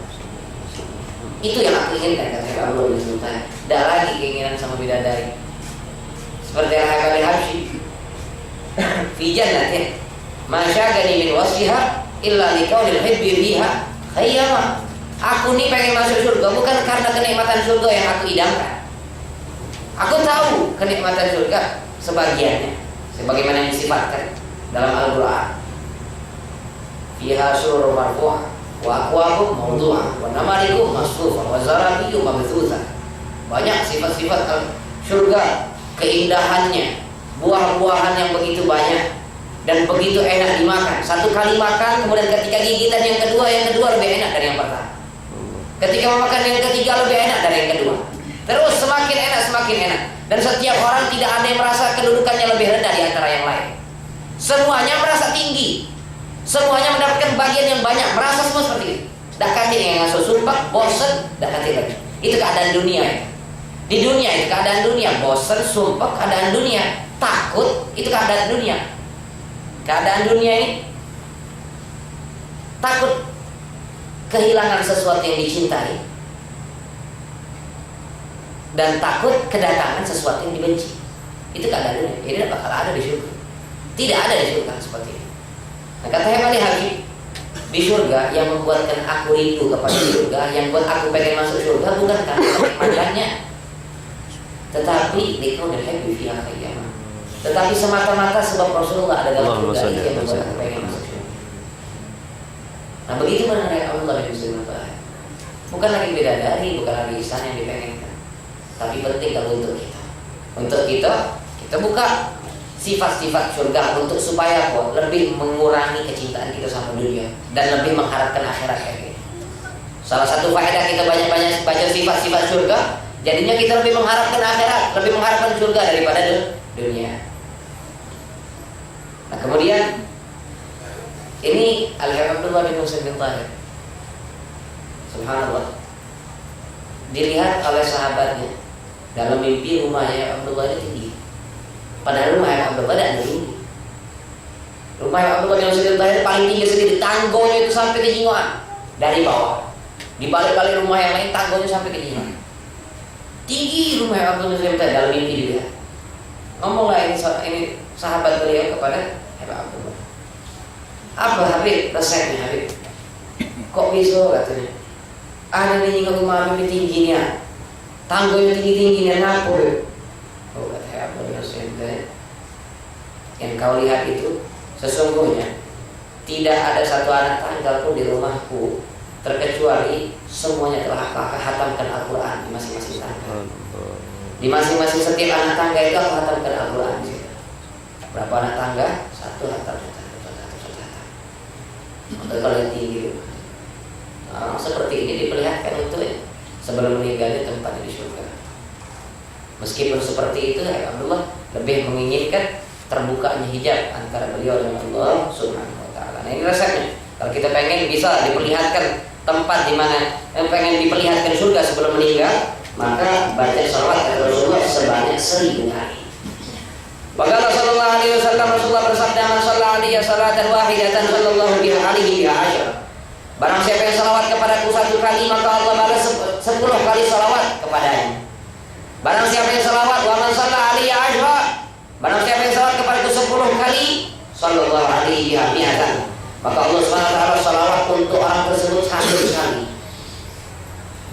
A: Itu yang aku inginkan, kata Allah bin Sultan. Tidak lagi keinginan sama bidadari seperti yang Habib Habsyi fi jannatin ma syagani min wasfiha illa liqaulil hibbi biha khayyama. Aku nih pengen masuk surga bukan karena kenikmatan surga yang aku idamkan. Aku tahu kenikmatan surga sebagiannya, sebagaimana yang disifatkan dalam Al-Quran. Fiha surur marfu'ah wa akwabun mawdu'ah wa namarikum masfufah wa zarabiyyu mabthutha. Banyak sifat-sifat surga, keindahannya, buah-buahan yang begitu banyak dan begitu enak dimakan. Satu kali makan, kemudian ketika gigitan yang kedua lebih enak dari yang pertama. Ketika makan yang ketiga lebih enak dari yang kedua. Terus semakin enak, semakin enak. Dan setiap orang tidak ada yang merasa kedudukannya lebih rendah di antara yang lain. Semuanya merasa tinggi. Semuanya mendapatkan bagian yang banyak, merasa semua seperti itu. Dah katin yang ngasuh sumpah, bosan, dah katin lagi. Itu keadaan dunia ya. Di dunia itu keadaan dunia, bosan, sumpah, keadaan dunia, takut, itu keadaan dunia. Keadaan dunia ini takut kehilangan sesuatu yang dicintai dan takut kedatangan sesuatu yang dibenci. Itu keadaan dunia. Ini tidak bakal ada di surga. Tidak ada di surga seperti ini. Nah, kata Imam Habib, di surga yang membuatkan aku rindu kepada surga, yang buat aku pengen masuk surga bukan karena kenikmatannya, tetapi dikaunil habib fiha qiyamah. Tetapi semata-mata sebab Rasulullah ada dalam surga itu yang membuat aku pengen masuk surga. Nah, begitu mengenai Allah bin Subhanallah. Bukan lagi bidadari, bukan lagi istana yang dipengenkan. Tapi penting kalau untuk kita. Untuk kita buka sifat-sifat surga untuk supaya lebih mengurangi kecintaan kita sama dunia dan lebih mengharapkan akhirat kayak gini. Salah satu faedah kita banyak-banyak baca sifat-sifat surga, jadinya kita lebih mengharapkan akhirat, lebih mengharapkan surga daripada dunia. Nah, kemudian ini Al-Habib bin Husain bin Tahir, subhanallah, dilihat oleh sahabatnya dalam mimpi rumahnya Abdullah itu tinggi. Padahal rumah yang Abdullah tidak tinggi. Rumah yang Abdullah yang sudah terakhir paling tinggi sendiri, tanggonya itu sampai ke jingoan dari bawah. Di balik-balik rumah yang lain tanggonya sampai ke jingoan. Tinggi rumah yang Abdullah yang terakhir dalam mimpi dia. Ngomonglah ini sahabat beliau kepada Habib Abdullah. Apa Habib resepnya Habib? Kok bisa katanya? Ada nih kalau rumah Habib tingginya, tanggonya tinggi-tingginya ngapo? Oh kata Abdullah yang kau lihat itu sesungguhnya tidak ada satu anak tangga pun di rumahku terkecuali semuanya telah hatamkan Al-Quran di masing-masing tangga. Di masing-masing setiap anak tangga itu aku hatamkan Al-Quran. Berapa anak tangga? Satu hatam. Kalau yang tinggi seperti ini diperlihatkan untuk sebelum meninggalnya tempatnya di surga. Meskipun seperti itu, Abdullah lebih menginginkan terbukanya hijab antara beliau dan Allah Subhanahu wa taala. Nah, ini resepnya. Kalau kita pengen bisa diperlihatkan tempat di mana pengen diperlihatkan surga sebelum meninggal, maka baca salawat kepada Rasulullah sebanyak 1000 kali. Maka Rasulullah alaihi wasallam bersabda, "Man shalla alaihi salatan wahidatan sallallahu alaihi biha asyara." Barang siapa yang salawat kepadaku 1 kali, maka Allah balas 10 kali salawat kepadanya. Barang siapa yang salawat, wa man shalla alaihi asyara, barang siapa yang salawat kepadaku 10 kali, sallallahu alaihi mi'atan, maka Allah Subhanahu wa taala salawat untuk orang tersebut 100 kali.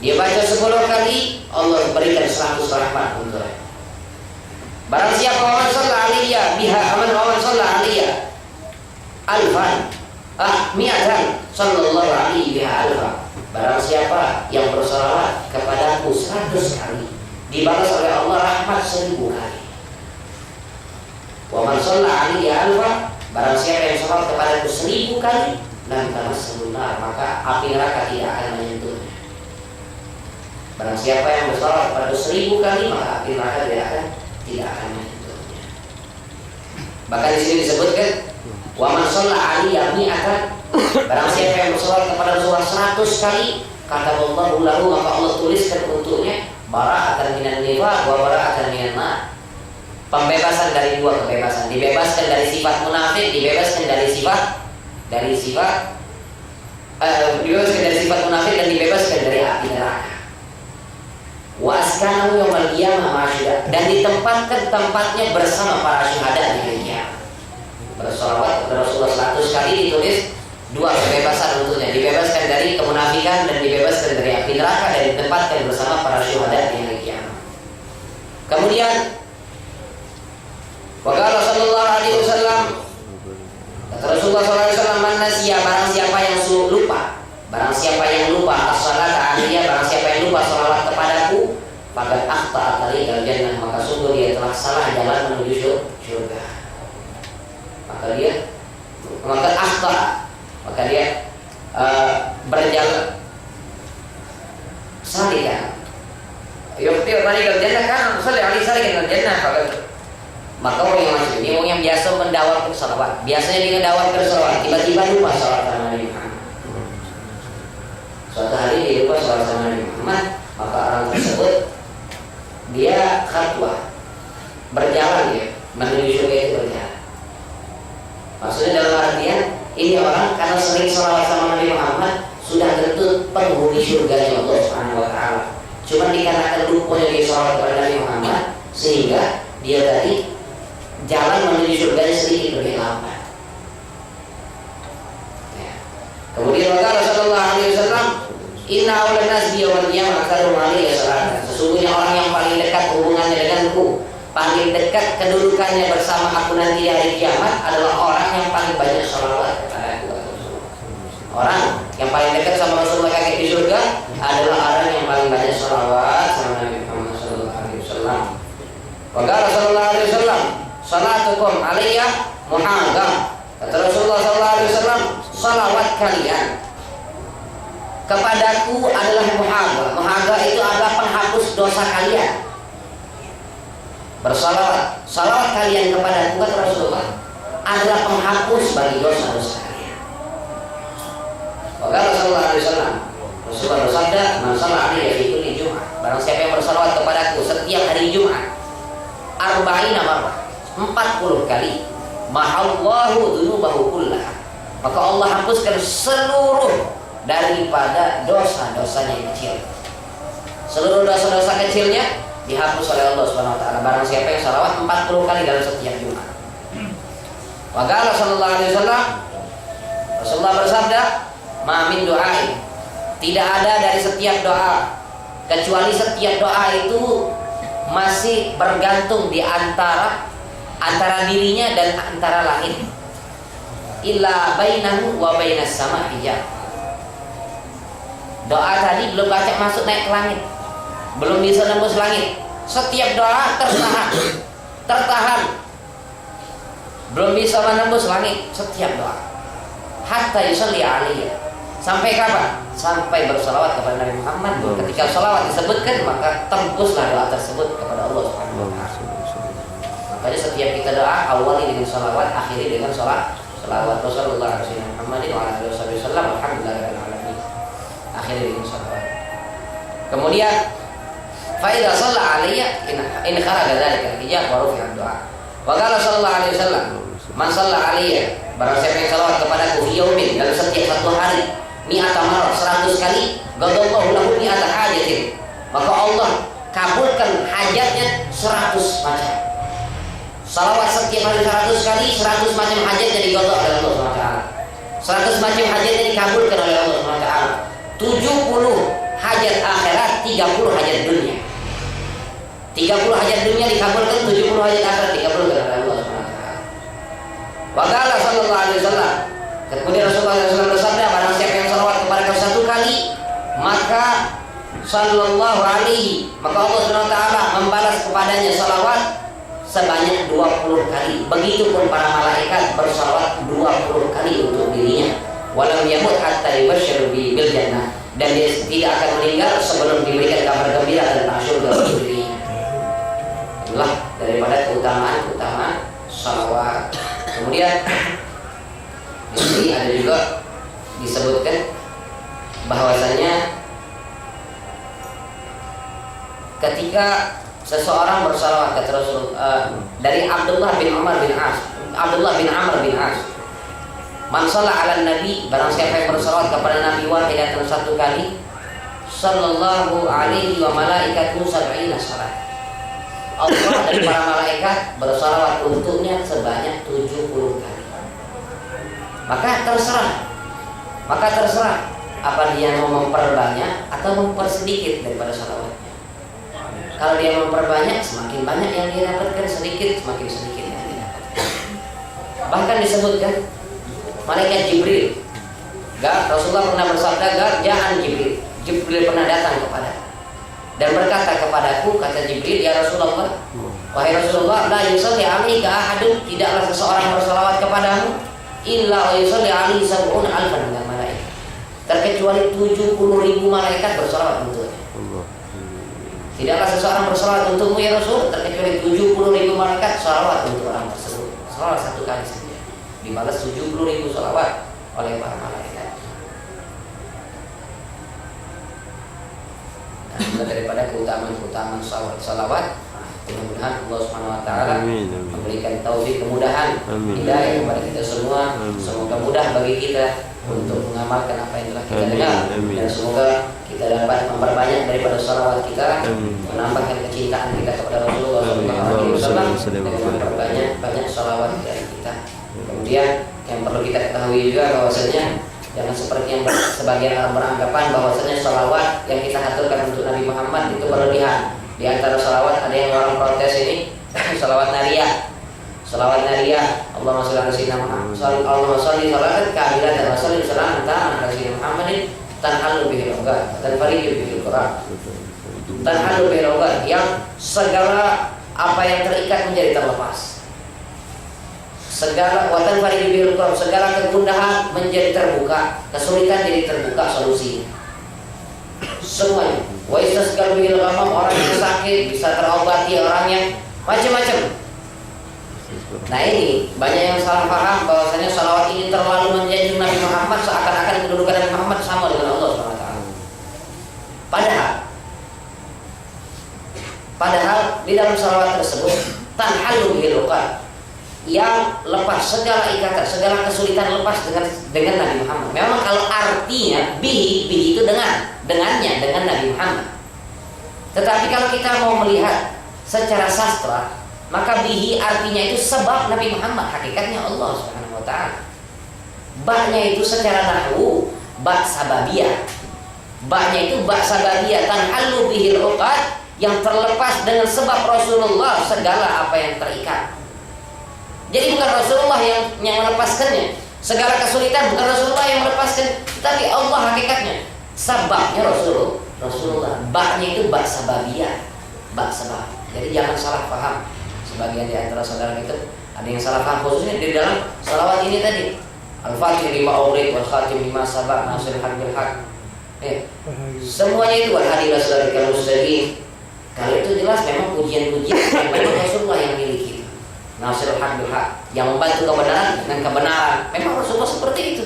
A: Dia baca 10 kali, Allah berikan 100 rahmat untuknya. Barang siapa wa man shalla alaihi biha aman wa man shalla alaihi alfan mi'atan sallallahu alaihi biha alfan, barang siapa yang bersalawat kepadaku 100 kali, dibalas oleh Allah rahmat 1000 kali. Wa man shalla alaihi alfa, barang siapa yang salat kepadaku 1000 kali, lam tamassahu nar, maka api neraka tidak akan menyentuhnya. Barang siapa yang bersalat kepadaku 1000 kali, maka api neraka tidak akan menyentuhnya. Bahkan di sini disebutkan wa man shalla alaihi mi'atan, barang siapa yang bersalat kepada Rasulullah 100 kali, kata Allah lahu, maka Allah tuliskan untuknya bara'atan minan nifaq wa bara'atan minan nar, pembebasan dari 2 kebebasan, dibebaskan dari sifat munafik, dibebaskan dari sifat munafik dan dibebaskan dari api neraka. Wa askanahu yaumal qiyamah ma'asyhad, dan ditempatkan tempatnya bersama para syuhada di hari kiamat. Bersolawat kepada Rasulullah 100 kali ditulis 2 kebebasan untuknya, dibebaskan dari kemunafikan dan dibebaskan dari api neraka dan ditempatkan bersama para syuhada di hari kiamat. Kemudian Waqala sallallahu alaihi wasallam, kata Rasulullah sallallahu alaihi wasallam, man nasiya, barang siapa yang lupa, barang siapa yang lupa as-salata alaiya, barang siapa yang lupa salawat kepadaku, faqad akhta'a tariqal jannah, maka sungguh dia telah salah jalan menuju surga. Maka dia berjalan salih ya. Seperti tadi kalau jannah kan salli alaihi sallallahu jannah kalau maka orang yang masuk ini orang yang biasa mendawatkan salawat. Biasanya dia mendawatkan salawat, tiba-tiba lupa salawat sama Nabi Muhammad. Suatu hari dia lupa salawat sama Nabi Muhammad, maka orang tersebut dia khatwah, berjalan dia menuju surga itu berjalan. Maksudnya dalam artian ini orang karena sering salawat sama Nabi Muhammad sudah tentu penghuni surganya Allah Subhanahu wa taala. Cuma dikarenakan lupanya dia salawat kepada Nabi Muhammad sehingga dia tadi jalan menuju surga sedikit lebih lambat. Ya. Kemudian maka Rasulullah SAW, Inna awlan nas bi yaumil qiyamah aktsaruhum alayya salatan. Sesungguhnya orang yang paling dekat hubungannya denganku, paling dekat kedudukannya bersama aku nanti di hari kiamat adalah orang yang paling banyak salawat kepada aku. Orang yang paling dekat sama Rasulullah kakek di surga adalah orang yang paling banyak salawat sama Nabi Muhammad SAW. Maka Rasulullah SAW, salatukum alaiya muhadam. Kata Rasulullah SAW, salawat kalian kepadaku adalah muhadam. Muhadam itu adalah penghapus dosa kalian. Bersalawat, salawat kalian kepadaku kata Rasulullah adalah penghapus bagi dosa-dosa kalian. Maka Rasulullah bersabda, man shalla alaiya fi kulli Jum'ah. Barang siapa yang bersalawat kepadaku setiap hari Jumat, arba'ina marrah, 40 kali, mahallahu dzunubahu kullaha. Maka Allah hapuskan seluruh daripada dosa-dosanya yang kecil. Seluruh dosa-dosa kecilnya dihapus oleh Allah Subhanahu wa taala. Barang siapa yang salawat 40 kali dalam setiap Jumat. Maka Rasulullah bersabda, ma min du'ain, tidak ada dari setiap doa kecuali setiap doa itu masih bergantung di antara dirinya dan antara langit. Illa bainahu wa bainas sama hijab. Doa tadi belum baca masuk naik ke langit, belum bisa nembus langit. Setiap doa tertahan, belum bisa menembus langit. Setiap doa hatta yusalli alaihi. Sampai kapan? Sampai bersalawat kepada Nabi Muhammad. Ketika salawat disebutkan maka tembuslah doa tersebut kepada Allah Subhanahu wa taala. Makanya setiap kita doa awali dengan salawat, akhiri dengan salawat Rasulullah Muhammadin wa ala alihi wasallam alhamdulillahirabbil alamin. Akhiri dengan salawat. Kemudian fa idza shalla alayya in kharaja dzalika al-hijab wa rufi'a ad-du'a. Wa qala sallallahu alaihi wasallam, man shalla alayya, barang siapa yang salawat kepadaku fi yaumin, dalam setiap satu hari, mi'ata marrah, 100 kali, ghadallahu lahu mi'ata hajatin. Maka Allah kabulkan hajatnya 100 macam. Salawat setiap hari 100 kali, 100 macam hajat jadi ghadab oleh Allah SWT. 100 macam hajatnya dikabulkan oleh Allah SWT. 70 hajat akhirat, 30 hajat dunia. 30 hajat dunia dikabulkan, 70 hajat akhirat dikabulkan oleh Allah SWT. Wa qala sallallahu alaihi wasallam, kemudian Rasulullah SAW bersabda, barang siapa yang salawat kepada kau 1 kali, maka sallallahu alaihi, maka Allah SWT membalas kepadanya salawat sebanyak 20 kali. Begitupun para malaikat bersalawat 20 kali untuk dirinya. Walam yamut hatta yubashsharu bil jannah, dan dia tidak akan meninggal sebelum diberikan kabar gembira tentang surga untuk dirinya. Itulah daripada keutamaan salawat. Kemudian di sini ada juga disebutkan bahwasanya ketika seseorang bersalawat kata Rasul dari Abdullah bin Amr bin As, man shalla 'alan nabi, barang siapa yang bersalawat kepada Nabi wahidatan 1 kali, sallallahu alaihi wa malaikatuhu 70 salat. Allah dan para malaikat bersalawat untuknya sebanyak 70 kali. Maka terserah apa dia mau memperbanyak atau mempersedikit daripada salawatnya. Kalau dia memperbanyak, semakin banyak yang dia dapatkan, sedikit semakin sedikit yang dia dapatkan. Bahkan disebutkan malaikat Jibril, Rasulullah pernah bersabda, jangan Jibril pernah datang kepada dan berkata kepadaku, kata Jibril, ya Rasulullah, wahai Rasulullah, la yusalli alaika ahadun, tidaklah seseorang bersalawat kepadamu illa wa yusalli alaihi sab'una alfan minal malaikah, terkecuali 70.000 malaikat bersalawat untuknya. Tidaklah seseorang bersalawat untukmu ya Rasul terkecuali 70.000 malaikat salawat untuk orang tersebut. Salawat satu kali saja dibalas 70.000 salawat oleh para malaikat. Nah, daripada keutamaan salawat, mudah-mudahan Allah Subhanahu wa taala memberikan taufik, kemudahan, hidayah kepada kita semua. Semoga mudah bagi kita untuk mengamalkan apa yang telah kita dengar, dan semoga kita dapat memperbanyak daripada salawat kita, menambahkan kecintaan kita kepada Rasulullah SAW dengan memperbanyak salawat dari kita. Kemudian yang perlu kita ketahui juga bahwasanya jangan seperti yang sebagian orang beranggapan bahwasanya salawat yang kita haturkan untuk Nabi Muhammad itu berlebihan. Di antara salawat ada yang orang protes ini salawat nariyah. Salawat nariyah, Allahumma shalli ala sayyidina Muhammad, Allahumma shalli salatan kamilatan wa sallim salaman taman ala sayyidina Muhammadin tanhalu bihil uqad tanfariju bihil qur'an. Tanhalu bihil uqad, yang segala apa yang terikat menjadi terlepas. Segala watan fariju bihil qur'an, segala kegundahan menjadi terbuka, kesulitan jadi terbuka solusinya. Semuanya. Wa istasqal bihil ghamam, orang yang sakit bisa terobati, orang yang macam-macam. Nah ini banyak yang salah paham bahwasanya salawat ini terlalu menjadi Nabi Muhammad, seakan-akan kedudukan Nabi Muhammad sama dengan Allah SWT. Padahal di dalam salawat tersebut tanhalu bihil uqad, yang lepas segala ikatan, segala kesulitan lepas dengan Nabi Muhammad. Memang kalau artinya bihi itu dengannya, dengan Nabi Muhammad. Tetapi kalau kita mau melihat secara sastra, maka bihi artinya itu sebab Nabi Muhammad, hakikatnya Allah Subhanahu wa taala. Ba-nya itu secara nahwu ba sababiyah. Ba-nya itu ba sababiyah, tanhalu bihil uqad, yang terlepas dengan sebab Rasulullah segala apa yang terikat. Jadi bukan Rasulullah yang melepaskannya. Segala kesulitan bukan Rasulullah yang melepaskan, tapi Allah hakikatnya. Sebabnya Rasulullah. Ba-nya itu ba sababiyah, ba sebab. Jadi jangan salah paham. Sebagian di antara saudara itu ada yang salah paham, khususnya di dalam salawat ini tadi. Al-Fatih lima urid wal khatim lima sabak nasir haq bil haq. Semuanya itu wal hadilah saudara mustaqim. Kalau itu jelas memang pujian-pujian yang memang Rasulullah yang miliki. Nasir haq bil haq, yang membantu kebenaran dengan kebenaran. Memang Rasulullah seperti itu.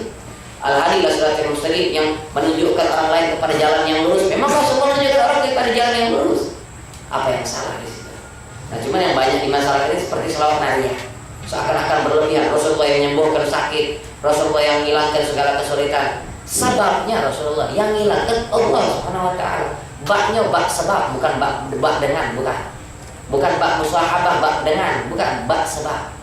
A: Al-hadilah saudara mustaqim, yang menunjukkan orang lain kepada jalan yang lurus. Memang Rasulullah menunjukkan orang kepada jalan yang lurus. Apa yang salah di situ? Nah, cuman yang banyak di masyarakat ini seperti selawat nariyah, seakan-akan berlebihan. Rasulullah yang menyembuhkan sakit, Rasulullah yang menghilangkan segala kesulitan. Sebabnya Rasulullah, yang menghilangkan Allah Subhanahu wa taala. Baknya bak sebab, bukan bak dengan, bukan bak musahabah, bak dengan, bukan bak sebab.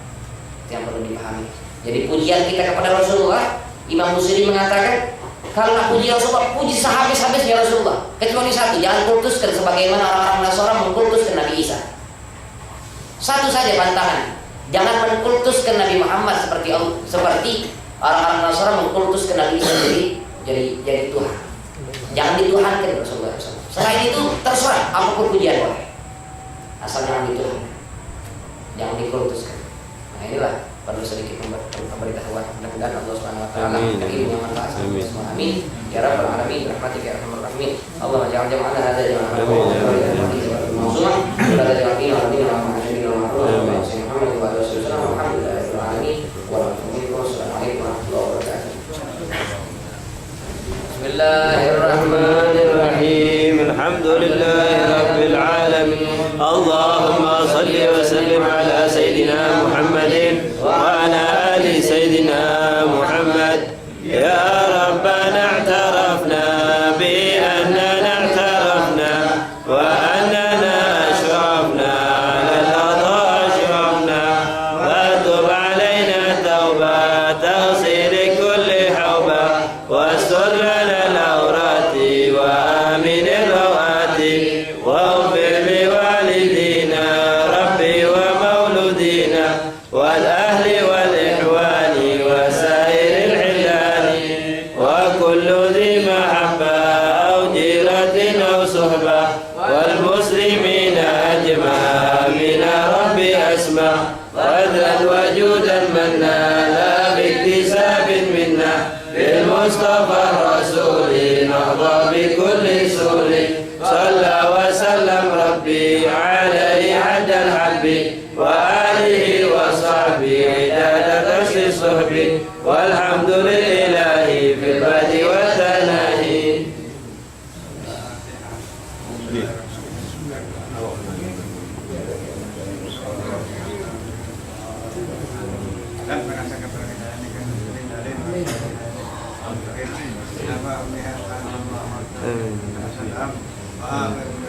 A: Itu yang perlu dipahami. Jadi pujian kita kepada Rasulullah, Imam Muslim mengatakan, kalau nak puji Rasulullah, puji sehabis-habisnya Rasulullah. Kecuali satu, jangan kultuskan sebagaimana orang-orang Nasara mengkultuskan Nabi Isa. Satu saja pantangan, jangan mengkultuskan Nabi Muhammad seperti orang-orang Nasara mengkultuskan Nabi Isa jadi Tuhan. Jangan dituhankan Rasulullah. Selain itu terserah apapun pujian boleh, asal jangan dituhankan, jangan dikultuskan. Nah inilah perlu sedikit pemberitahuan. Mudah-mudahan Allah Subhanahu wa taala memberi yang manfaat semua. Amin ya rabbal alamin, rahmatika ya arhamar rahimin. Allahumma ja'al jam'ana hadza jam'an mawzu'an wa la taj'al fihi wa
B: Bismillahirrahmanirrahim. Alhamdulillahi rabbil alamin. Allahumma salli wa sallim ala sayyidina Muhammadin wa ala ali sayyidina Muhammad. Ya Rabbana i'tarafna bi annana i'tarafna wa annana ashrafna ala al-adha ashrafna wa tub alayna tawbah taghsil kulli hawba wastur lana al-awrati wa amin al-rawati waghfir liwalidina rabbi wa mauludina wal ahli wal ihwani wa sair al-hilani wa kullu dhi mahabba aw jiratin aw suhba wal muslimina ajma' min rabbi asma' qadran wajudan manna la biktisabin minna bil mustafa rasul
C: dan merasakan perbedaan dengan Amin.